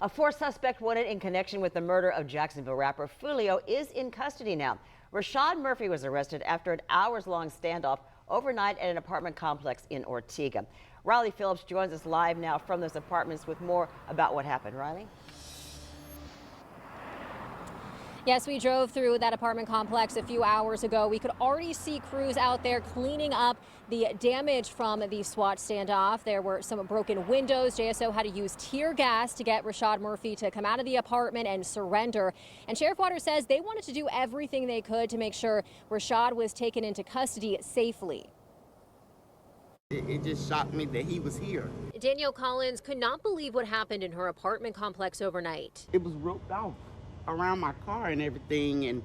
A fourth suspect wanted in connection with the murder of Jacksonville rapper Fulio is in custody now. Rashad Murphy was arrested after an hours-long standoff overnight at an apartment complex in Ortega. Riley Phillips joins us live now from those apartments with more about what happened. Riley? Yes, we drove through that apartment complex a few hours ago. We could already see crews out there cleaning up the damage from the SWAT standoff. There were some broken windows. JSO had to use tear gas to get Rashad Murphy to come out of the apartment and surrender. And Sheriff Waters says they wanted to do everything they could to make sure Rashad was taken into custody safely. It just shocked me that he was here. Danielle Collins could not believe what happened in her apartment complex overnight. It was roped off around my car and everything, and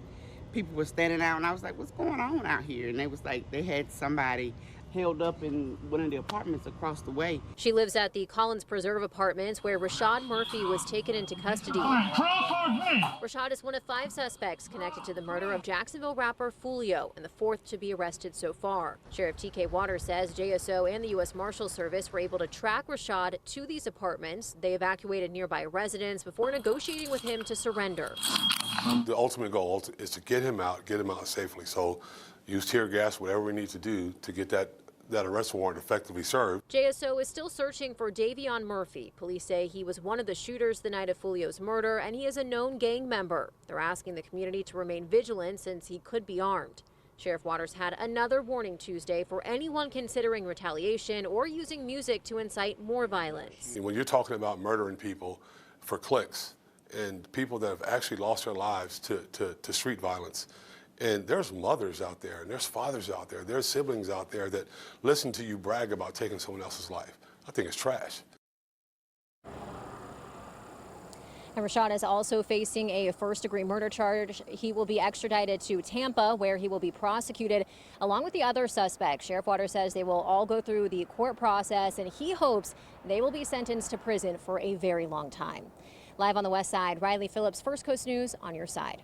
people were standing out, and I was like, what's going on out here? And they was like, they had somebody held up in one of the apartments across the way. She lives at the Collins Preserve Apartments, where Rashad Murphy was taken into custody. Rashad is one of 5 suspects connected to the murder of Jacksonville rapper Fulio, and the 4th to be arrested so far. Sheriff TK Waters says JSO and the U.S. Marshal Service were able to track Rashad to these apartments. They evacuated nearby residents before negotiating with him to surrender. The ultimate goal is to get him out safely. So use tear gas, whatever we need to do to get that arrest warrant effectively served. JSO is still searching for Davion Murphy. Police say he was one of the shooters the night of Fulio's murder, and he is a known gang member. They're asking the community to remain vigilant since he could be armed. Sheriff Waters had another warning Tuesday for anyone considering retaliation or using music to incite more violence. When you're talking about murdering people for clicks and people that have actually lost their lives to street violence, and there's mothers out there, and there's fathers out there, there's siblings out there that listen to you brag about taking someone else's life. I think it's trash. And Rashad is also facing a first-degree murder charge. He will be extradited to Tampa, where he will be prosecuted along with the other suspects. Sheriff Waters says they will all go through the court process, and he hopes they will be sentenced to prison for a very long time. Live on the west side, Riley Phillips, First Coast News, on your side.